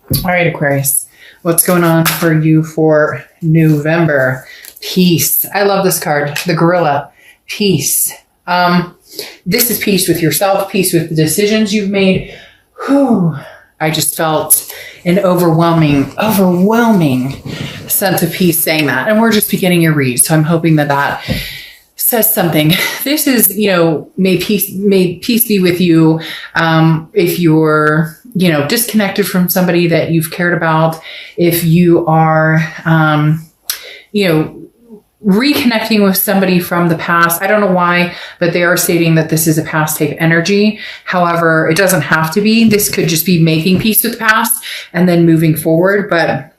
All right, Aquarius, what's going on for you for November? Peace. I love this card, the gorilla. Peace. This is peace with yourself, peace with the decisions you've made. Whew. I just felt an overwhelming sense of peace saying that. And we're just beginning your read. So I'm hoping that says something. This is, may peace be with you. If you're, disconnected from somebody that you've cared about, if you are, reconnecting with somebody from the past. I don't know why, but they are stating that this is a past type energy. However, it doesn't have to be. This could just be making peace with the past and then moving forward. But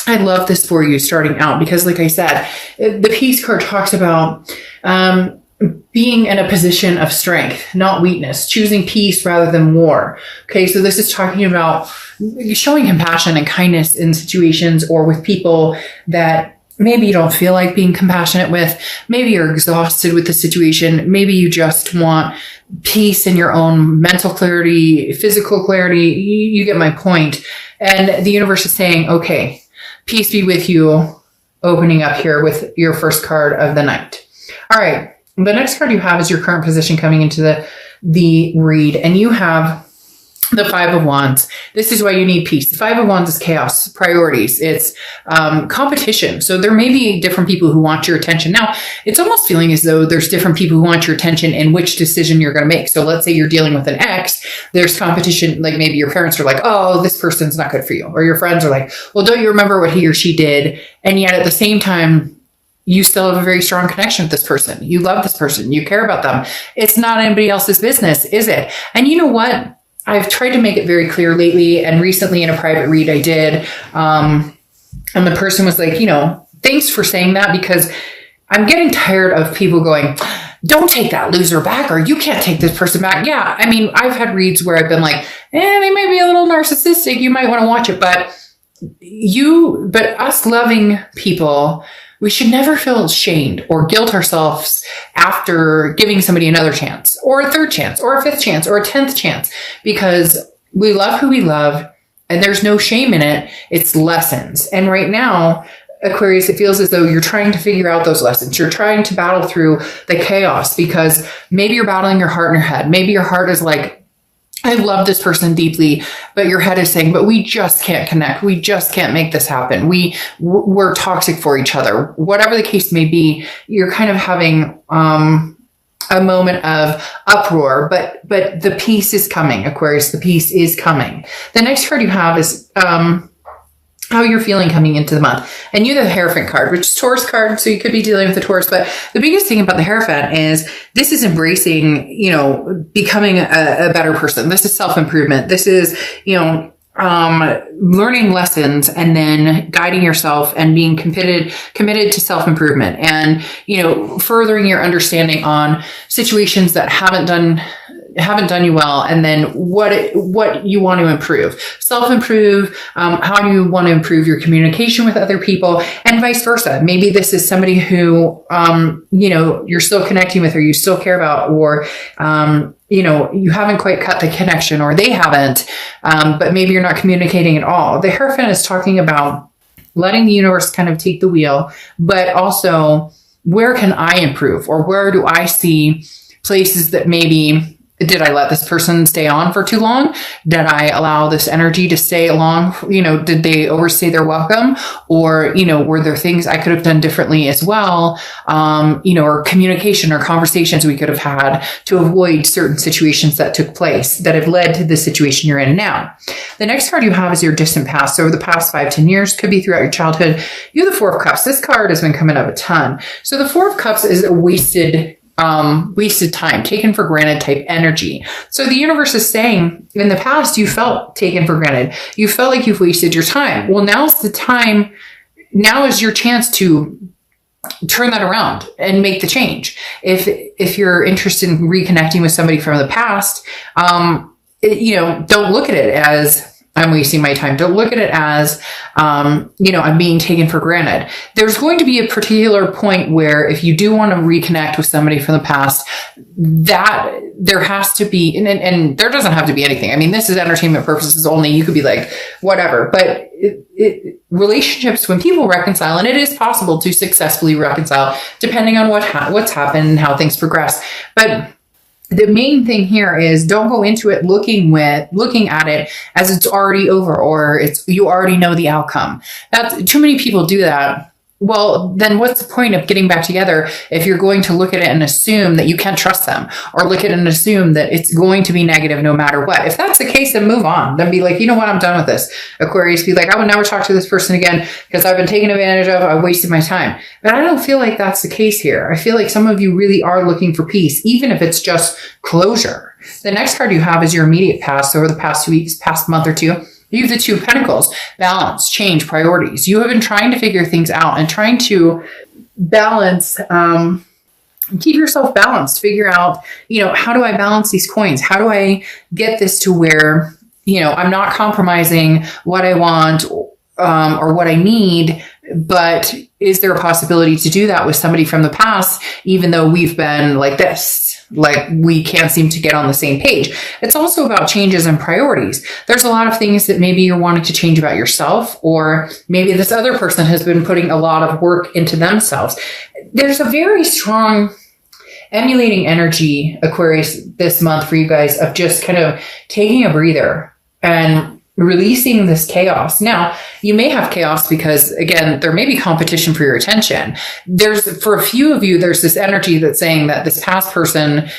I love this for you starting out because, like I said, the peace card talks about being in a position of strength, not weakness, choosing peace rather than war. Okay, so this is talking about showing compassion and kindness in situations or with people that maybe you don't feel like being compassionate with. Maybe you're exhausted with the situation. Maybe you just want peace in your own mental clarity, physical clarity. You get my point. And the universe is saying, okay, peace be with you, opening up here with your first card of the night. All right. The next card you have is your current position coming into the read, and you have the Five of Wands. This is why you need peace. The Five of Wands is chaos, priorities. It's competition. So there may be different people who want your attention. Now, it's almost feeling as though there's different people who want your attention in which decision you're going to make. So let's say you're dealing with an ex, there's competition. Like maybe your parents are like, oh, this person's not good for you. Or your friends are like, well, don't you remember what he or she did? And yet at the same time, you still have a very strong connection with this person. You love this person. You care about them. It's not anybody else's business, is it? And you know what? I've tried to make it very clear lately, and recently in a private read I did, and the person was like, thanks for saying that, because I'm getting tired of people going, don't take that loser back, or you can't take this person back. Yeah, I mean, I've had reads where I've been like, they may be a little narcissistic. You might want to watch it, but us loving people, we should never feel ashamed or guilt ourselves after giving somebody another chance or a third chance or a fifth chance or a 10th chance, because we love who we love and there's no shame in it. It's lessons. And right now, Aquarius, it feels as though you're trying to figure out those lessons. You're trying to battle through the chaos because maybe you're battling your heart and your head. Maybe your heart is like, I love this person deeply, but your head is saying, but we just can't connect. We just can't make this happen. We're toxic for each other. Whatever the case may be, you're kind of having a moment of uproar, but the peace is coming, Aquarius. The peace is coming. The next card you have is how you're feeling coming into the month. And you have the Hierophant card, which is Taurus card. So you could be dealing with the Taurus, but the biggest thing about the Hierophant is this is embracing, becoming a better person. This is self-improvement. This is, learning lessons and then guiding yourself and being committed to self-improvement and, furthering your understanding on situations that haven't done you well, and then what you want to improve, self-improve, how you want to improve your communication with other people, and vice versa. Maybe this is somebody who, you're still connecting with or you still care about, or, you haven't quite cut the connection or they haven't, but maybe you're not communicating at all. The Hierophant is talking about letting the universe kind of take the wheel, but also where can I improve, or where do I see places that maybe, did I let this person stay on for too long? Did I allow this energy to stay along? Did they overstay their welcome? Or, were there things I could have done differently as well? Or communication or conversations we could have had to avoid certain situations that took place that have led to the situation you're in now. The next card you have is your distant past. So over the past 5-10 years, could be throughout your childhood. You have the Four of Cups. This card has been coming up a ton. So the Four of Cups is a wasted time, taken for granted type energy. So the universe is saying in the past, you felt taken for granted. You felt like you've wasted your time. Well, now's the time. Now is your chance to turn that around and make the change. If you're interested in reconnecting with somebody from the past, don't look at it as I'm wasting my time. Don't look at it as, I'm being taken for granted. There's going to be a particular point where if you do want to reconnect with somebody from the past, that there has to be, and there doesn't have to be anything. I mean, this is entertainment purposes only. You could be like, whatever, but relationships, when people reconcile, and it is possible to successfully reconcile depending on what's happened and how things progress. But the main thing here is don't go into it looking at it as it's already over or you already know the outcome. Too many people do that. Well, then what's the point of getting back together if you're going to look at it and assume that you can't trust them, or look at it and assume that it's going to be negative no matter what? If that's the case, then move on. Then be like, you know what? I'm done with this. Aquarius, be like, I would never talk to this person again because I've been taken advantage of. I wasted my time. But I don't feel like that's the case here. I feel like some of you really are looking for peace, even if it's just closure. The next card you have is your immediate past. Over the past 2 weeks, past month or two, you have the Two of Pentacles, balance, change, priorities. You have been trying to figure things out and trying to balance, keep yourself balanced, figure out, how do I balance these coins? How do I get this to where, I'm not compromising what I want or what I need, but is there a possibility to do that with somebody from the past, even though we've been like this, like we can't seem to get on the same page? It's also about changes in priorities. There's a lot of things that maybe you're wanting to change about yourself, or maybe this other person has been putting a lot of work into themselves. There's a very strong emulating energy, Aquarius, this month for you guys of just kind of taking a breather and releasing this chaos. Now, you may have chaos because, again, there may be competition for your attention. For a few of you, there's this energy that's saying that this past person,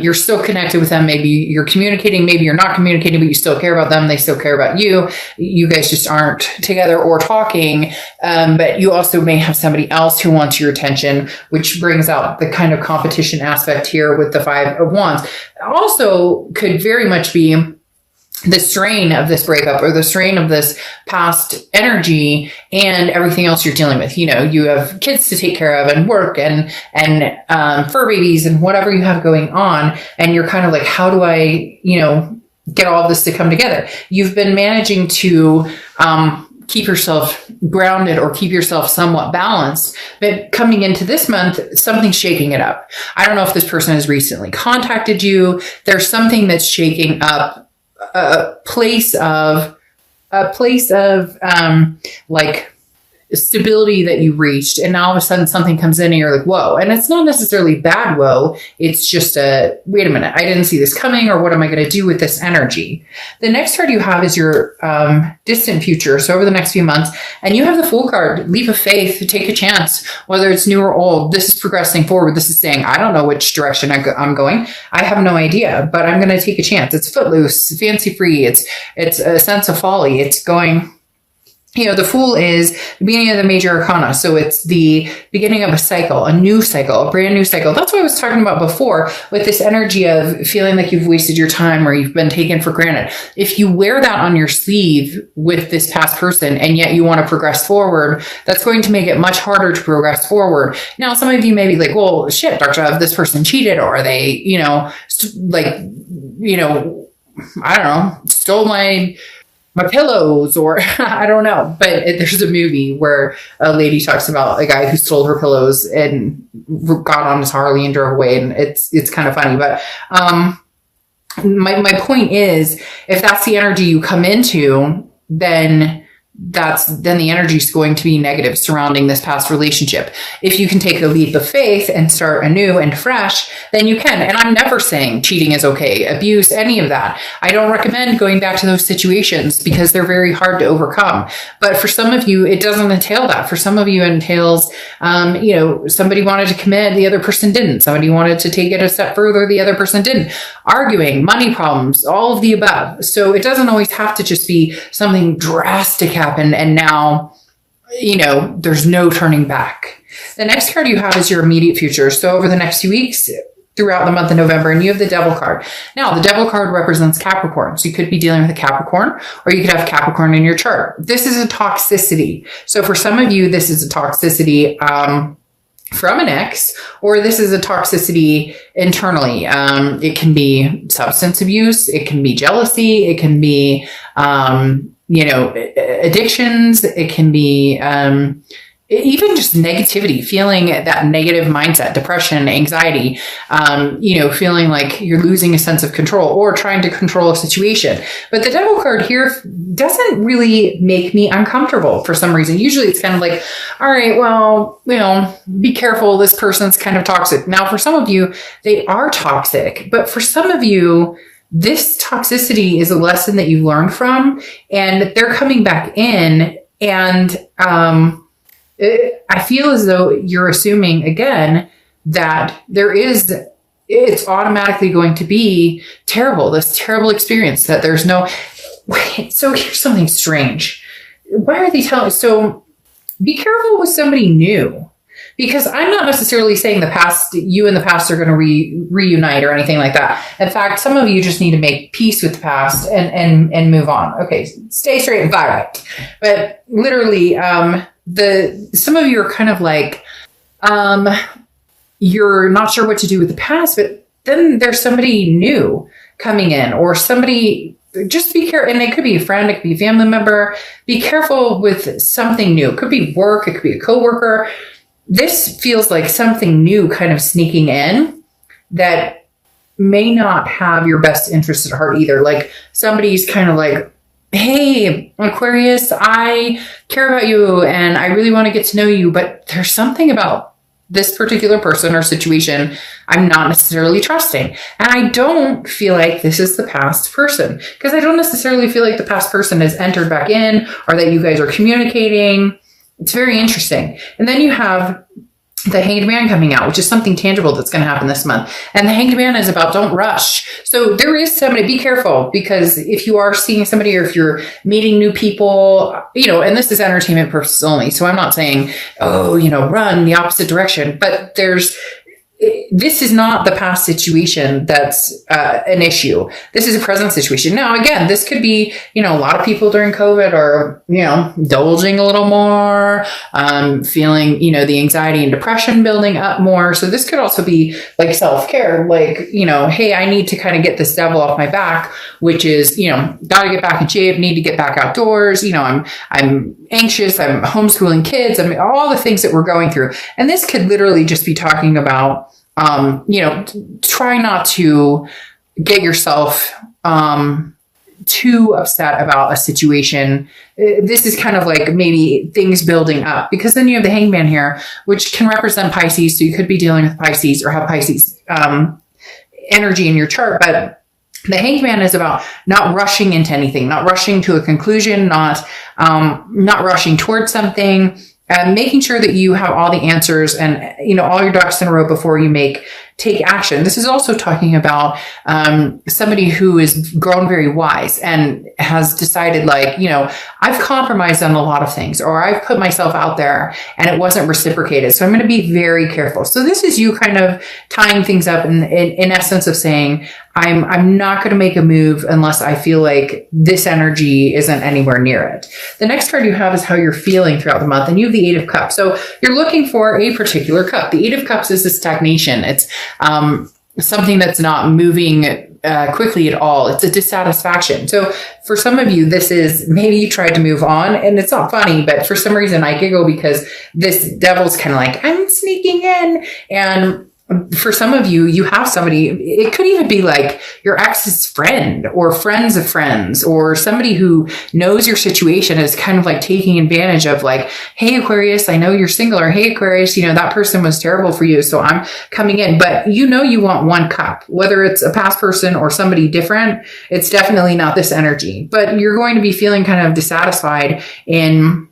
you're still connected with them. Maybe you're communicating, maybe you're not communicating, but you still care about them. They still care about you. You guys just aren't together or talking. But you also may have somebody else who wants your attention, which brings out the kind of competition aspect here with the Five of Wands. Also could very much be the strain of this breakup or the strain of this past energy and everything else you're dealing with. You have kids to take care of and work and fur babies and whatever you have going on. And you're kind of like, how do I, get all of this to come together? You've been managing to, keep yourself grounded or keep yourself somewhat balanced, but coming into this month, something's shaking it up. I don't know if this person has recently contacted you. There's something that's shaking up a place of like stability that you reached, and now all of a sudden something comes in and you're like, whoa. And it's not necessarily bad whoa, it's just wait a minute, I didn't see this coming, or what am I going to do with this energy? The next card you have is your distant future, so over the next few months, and you have the Fool card, leap of faith, take a chance, whether it's new or old. This is progressing forward. This is saying, I don't know which direction I'm going. I have no idea, but I'm going to take a chance. It's footloose, fancy free. It's a sense of folly. It's going, the Fool is the beginning of the major arcana. So it's the beginning of a cycle, a new cycle, a brand new cycle. That's what I was talking about before with this energy of feeling like you've wasted your time or you've been taken for granted. If you wear that on your sleeve with this past person and yet you want to progress forward, that's going to make it much harder to progress forward. Now, some of you may be like, well, shit, Dr. Ev, this person cheated, or they, I don't know, stole my pillows, or I don't know. But there's a movie where a lady talks about a guy who stole her pillows and got on his Harley and drove away. And it's kind of funny. But my point is, if that's the energy you come into, then the energy is going to be negative surrounding this past relationship. If you can take a leap of faith and start anew and fresh, then you can. And I'm never saying cheating is okay, abuse, any of that. I don't recommend going back to those situations because they're very hard to overcome. But for some of you, it doesn't entail that. For some of you, it entails, somebody wanted to commit, the other person didn't. Somebody wanted to take it a step further, the other person didn't. Arguing, money problems, all of the above. So it doesn't always have to just be something drastic happen and now, there's no turning back. The next card you have is your immediate future. So over the next few weeks, throughout the month of November, and you have the Devil card. Now, the Devil card represents Capricorn. So you could be dealing with a Capricorn, or you could have Capricorn in your chart. This is a toxicity. So for some of you, this is a toxicity, from an ex, or this is a toxicity internally. It can be substance abuse. It can be jealousy. It can be, addictions. It can be, even just negativity, feeling that negative mindset, depression, anxiety, feeling like you're losing a sense of control or trying to control a situation. But the Devil card here doesn't really make me uncomfortable for some reason. Usually it's kind of like, all right, well, be careful. This person's kind of toxic. Now, for some of you, they are toxic, but for some of you, this toxicity is a lesson that you learned from, and they're coming back in, and, I feel as though you're assuming again that it's automatically going to be terrible, this terrible experience, that there's no, wait, so here's something strange. Why are they telling, so be careful with somebody new, because I'm not necessarily saying you and the past are going to reunite or anything like that. In fact, some of you just need to make peace with the past and move on. Okay. Stay straight and fire. But literally, some of you are kind of like, you're not sure what to do with the past, but then there's somebody new coming in, or somebody, just be careful. And it could be a friend, it could be a family member. Be careful with something new. It could be work. It could be a coworker. This feels like something new kind of sneaking in that may not have your best interest at heart either. Like somebody's kind of like, hey, Aquarius, I care about you and I really want to get to know you, but there's something about this particular person or situation I'm not necessarily trusting. And I don't feel like this is the past person, because I don't necessarily feel like the past person has entered back in, or that you guys are communicating. It's very interesting. And then you have the Hanged Man coming out, which is something tangible that's going to happen this month. And the Hanged Man is about don't rush. So there is somebody, be careful, because if you are seeing somebody, or if you're meeting new people, and this is entertainment purposes only. So I'm not saying, run the opposite direction, but this is not the past situation that's an issue. This is a present situation. Now, again, this could be, a lot of people during COVID are, indulging a little more, feeling, the anxiety and depression building up more. So this could also be like self-care, like, hey, I need to kind of get this devil off my back, which is, got to get back in shape, need to get back outdoors. I'm anxious. I'm homeschooling kids. I mean, all the things that we're going through. And this could literally just be talking about, try not to get yourself too upset about a situation. This is kind of like maybe things building up, because then you have the Hanged Man here, which can represent Pisces. So you could be dealing with Pisces or have Pisces energy in your chart. But the Hanged Man is about not rushing into anything, not rushing to a conclusion, not rushing towards something. Making sure that you have all the answers and, all your ducks in a row before you take action. This is also talking about somebody who is grown very wise and has decided, like, I've compromised on a lot of things, or I've put myself out there and it wasn't reciprocated. So I'm going to be very careful. So this is you kind of tying things up in essence of saying, I'm not going to make a move unless I feel like this energy isn't anywhere near it. The next card you have is how you're feeling throughout the month, and you have the Eight of Cups. So you're looking for a particular cup. The Eight of Cups is a stagnation. It's something that's not moving quickly at all. It's a dissatisfaction. So for some of you, this is maybe you tried to move on, and it's not funny, but for some reason I giggle because this devil's kind of like, I'm sneaking in. And for some of you, you have somebody, it could even be like your ex's friend or friends of friends, or somebody who knows your situation is kind of like taking advantage of, like, hey, Aquarius, I know you're single, or hey, Aquarius, that person was terrible for you, so I'm coming in. But you want one cup, whether it's a past person or somebody different. It's definitely not this energy, but you're going to be feeling kind of dissatisfied in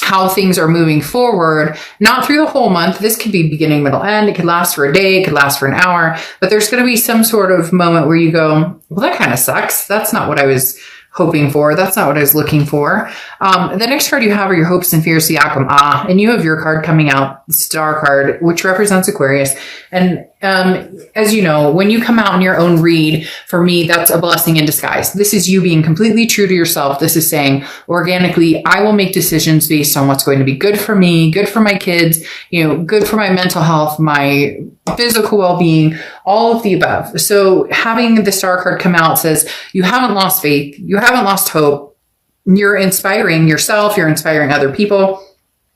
how things are moving forward, not through the whole month. This could be beginning, middle, end. It could last for a day. It could last for an hour, but there's going to be some sort of moment where you go, well, that kind of sucks. That's not what I was hoping for. That's not what I was looking for. The next card you have are your hopes and fears, the outcome. And you have your card coming out, the Star card, which represents Aquarius. And as you know, when you come out in your own read, for me, that's a blessing in disguise. This is you being completely true to yourself. This is saying organically, I will make decisions based on what's going to be good for me, good for my kids, good for my mental health, my physical well-being, all of the above. So having the star card come out says you haven't lost faith. You haven't lost hope. You're inspiring yourself. You're inspiring other people.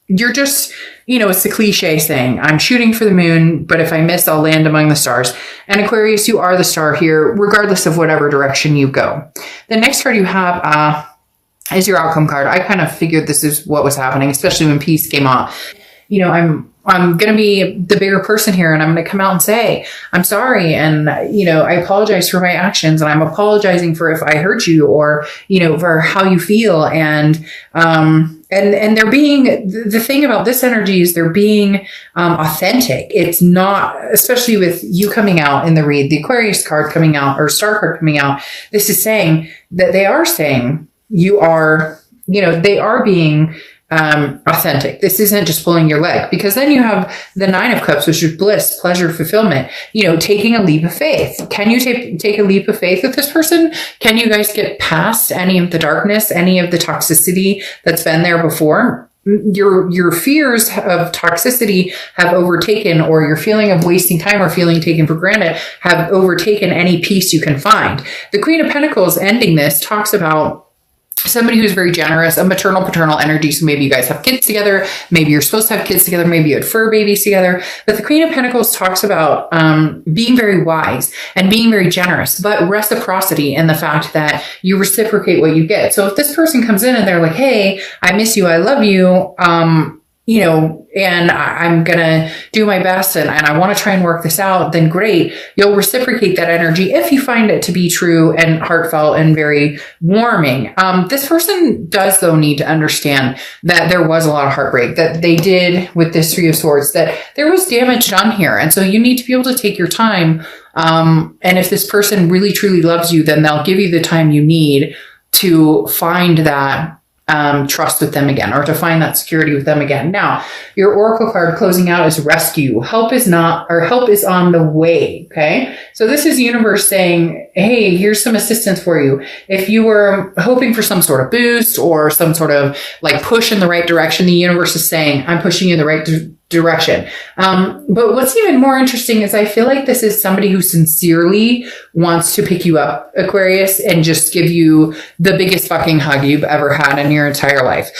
You're just, it's the cliche saying, I'm shooting for the moon, but if I miss, I'll land among the stars. And Aquarius, you are the star here, regardless of whatever direction you go. The next card you have is your outcome card. I kind of figured this is what was happening, especially when peace came out. I'm going to be the bigger person here, and I'm going to come out and say, I'm sorry. And, I apologize for my actions, and I'm apologizing for if I hurt you or, for how you feel. And they're being, the thing about this energy is they're being authentic. It's not, especially with you coming out in the read, the Aquarius card coming out or star card coming out. This is saying that they are saying you are, they are being authentic. This isn't just pulling your leg, because then you have the 9 of Cups, which is bliss, pleasure, fulfillment, taking a leap of faith. Can you take a leap of faith with this person? Can you guys get past any of the darkness, any of the toxicity that's been there before? Your fears of toxicity have overtaken, or your feeling of wasting time or feeling taken for granted have overtaken any peace you can find. The Queen of Pentacles ending this talks about somebody who's very generous, a maternal paternal energy. So maybe you guys have kids together. Maybe you're supposed to have kids together. Maybe you had fur babies together. But the Queen of Pentacles talks about being very wise and being very generous, but reciprocity in the fact that you reciprocate what you get. So if this person comes in and they're like, hey, I miss you, I love you, and I'm going to do my best and I want to try and work this out, then great. You'll reciprocate that energy if you find it to be true and heartfelt and very warming. This person does, though, need to understand that there was a lot of heartbreak that they did with this 3 of Swords, that there was damage done here. And so you need to be able to take your time. And if this person really, truly loves you, then they'll give you the time you need to find that trust with them again, or to find that security with them again. Now, your oracle card closing out is rescue. Help is on the way. Okay. So this is the universe saying, hey, here's some assistance for you. If you were hoping for some sort of boost or some sort of like push in the right direction, the universe is saying, I'm pushing you in the right direction. But what's even more interesting is I feel like this is somebody who sincerely wants to pick you up, Aquarius, and just give you the biggest fucking hug you've ever had in your entire life.